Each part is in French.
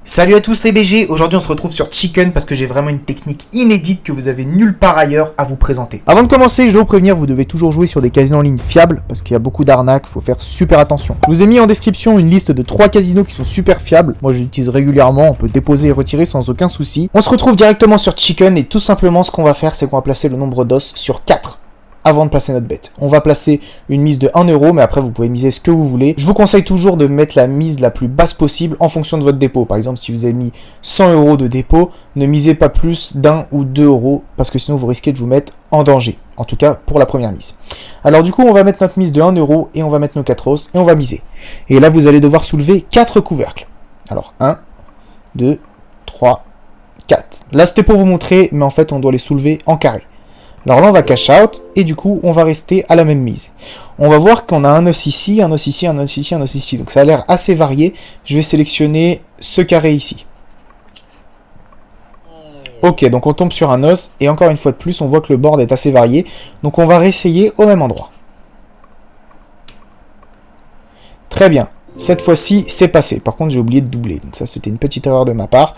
Salut à tous les BG, aujourd'hui on se retrouve sur Chicken parce que j'ai vraiment une technique inédite que vous avez nulle part ailleurs à vous présenter. Avant de commencer, je dois vous prévenir, vous devez toujours jouer sur des casinos en ligne fiables parce qu'il y a beaucoup d'arnaques, faut faire super attention. Je vous ai mis en description une liste de 3 casinos qui sont super fiables, moi je les utilise régulièrement, on peut déposer et retirer sans aucun souci. On se retrouve directement sur Chicken et tout simplement ce qu'on va faire c'est qu'on va placer le nombre d'os sur 4. Avant de placer notre bête. On va placer une mise de 1 euro, mais après vous pouvez miser ce que vous voulez. Je vous conseille toujours de mettre la mise la plus basse possible en fonction de votre dépôt. Par exemple, si vous avez mis 100 euros de dépôt, ne misez pas plus d'1 ou 2 euros, parce que sinon vous risquez de vous mettre en danger. En tout cas, pour la première mise. Alors du coup, on va mettre notre mise de 1 euro, et on va mettre nos 4 os, et on va miser. Et là, vous allez devoir soulever 4 couvercles. Alors, 1, 2, 3, 4. Là, c'était pour vous montrer, mais en fait, on doit les soulever en carré. Alors là, on va cash out, et du coup, on va rester à la même mise. On va voir qu'on a un os ici, un os ici, un os ici, un os ici. Donc ça a l'air assez varié. Je vais sélectionner ce carré ici. Ok, donc on tombe sur un os, et encore une fois de plus, on voit que le board est assez varié. Donc on va réessayer au même endroit. Très bien. Cette fois-ci, c'est passé. Par contre, j'ai oublié de doubler. Donc ça, c'était une petite erreur de ma part.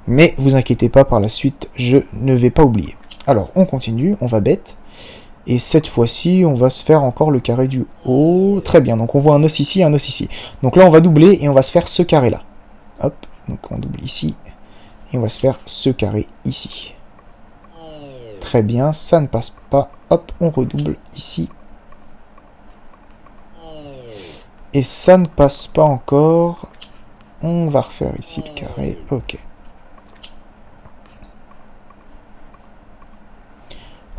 Mais vous inquiétez pas, par la suite, je ne vais pas oublier. Alors, on continue, on va bet. Et cette fois-ci, on va se faire encore le carré du haut. Très bien, donc on voit un os ici, un os ici. Donc là, on va doubler et on va se faire ce carré-là. Hop, donc on double ici. Et on va se faire ce carré ici. Très bien, ça ne passe pas. Hop, on redouble ici. Et ça ne passe pas encore. On va refaire ici le carré. Ok.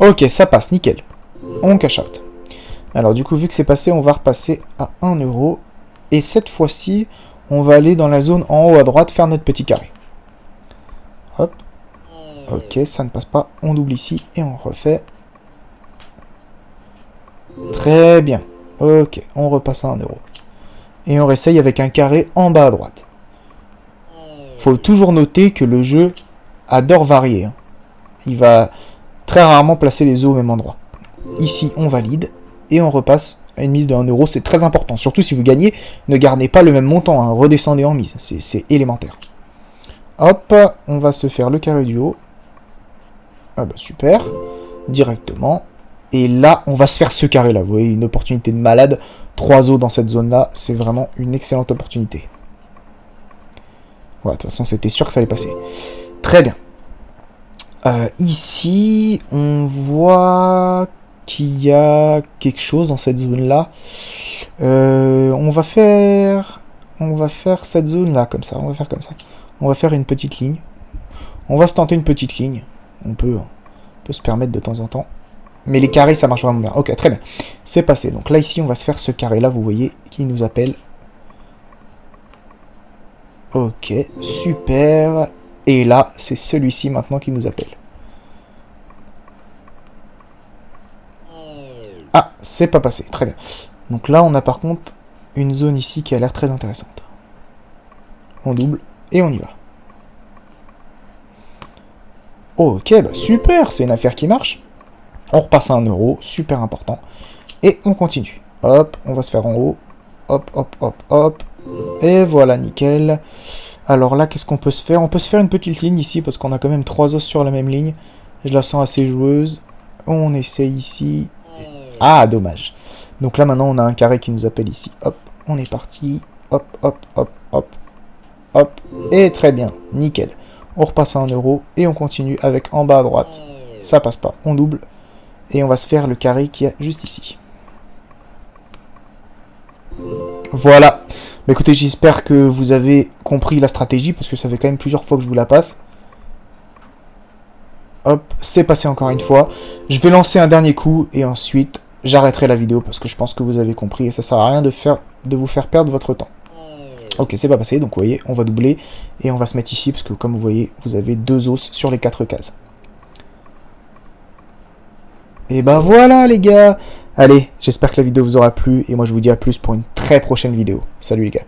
Ok, ça passe, nickel. On cash out. Alors du coup, vu que c'est passé, on va repasser à 1 euro. Et cette fois-ci, on va aller dans la zone en haut à droite, faire notre petit carré. Hop. Ok, ça ne passe pas. On double ici et on refait. Très bien. Ok, on repasse à 1 euro. Et on réessaye avec un carré en bas à droite. Faut toujours noter que le jeu adore varier. Il va très rarement placer les os au même endroit. Ici, on valide et on repasse à une mise de 1 euro. C'est très important. Surtout si vous gagnez, ne gardez pas le même montant. Hein. Redescendez en mise. C'est élémentaire. Hop, on va se faire le carré du haut. Ah bah super. Directement. Et là, on va se faire ce carré-là. Vous voyez, une opportunité de malade. 3 os dans cette zone-là. C'est vraiment une excellente opportunité. Voilà, de toute façon, c'était sûr que ça allait passer. Très bien. Ici, on voit qu'il y a quelque chose dans cette zone-là. On va faire cette zone-là, comme ça. On va faire comme ça. On va faire une petite ligne. On va se tenter une petite ligne. On peut se permettre de temps en temps. Mais les carrés, ça marche vraiment bien. Ok, très bien. C'est passé. Donc là, ici, on va se faire ce carré-là, vous voyez, qui nous appelle. Ok, super. Et là, c'est celui-ci maintenant qui nous appelle. Ah, c'est pas passé. Très bien. Donc là, on a par contre une zone ici qui a l'air très intéressante. On double et on y va. Ok, bah super, c'est une affaire qui marche. On repasse à 1 euro, super important. Et on continue. Hop, on va se faire en haut. Hop, hop, hop, hop. Et voilà, nickel. Alors là, qu'est-ce qu'on peut se faire? On peut se faire une petite ligne ici, parce qu'on a quand même 3 os sur la même ligne. Je la sens assez joueuse. On essaye ici. Ah, dommage. Donc là, maintenant, on a un carré qui nous appelle ici. Hop, on est parti. Hop, hop, hop, hop. Hop. Et très bien, nickel. On repasse à 1 euro et on continue avec en bas à droite. Ça passe pas, on double. Et on va se faire le carré qui est juste ici. Voilà. Mais écoutez, j'espère que vous avez compris la stratégie, parce que ça fait quand même plusieurs fois que je vous la passe. Hop, c'est passé encore une fois. Je vais lancer un dernier coup, et ensuite, j'arrêterai la vidéo, parce que je pense que vous avez compris, et ça sert à rien de vous faire perdre votre temps. Ok, c'est pas passé, donc vous voyez, on va doubler, et on va se mettre ici, parce que comme vous voyez, vous avez 2 os sur les 4 cases. Et ben voilà les gars. Allez, j'espère que la vidéo vous aura plu, et moi je vous dis à plus pour une très prochaine vidéo. Salut les gars.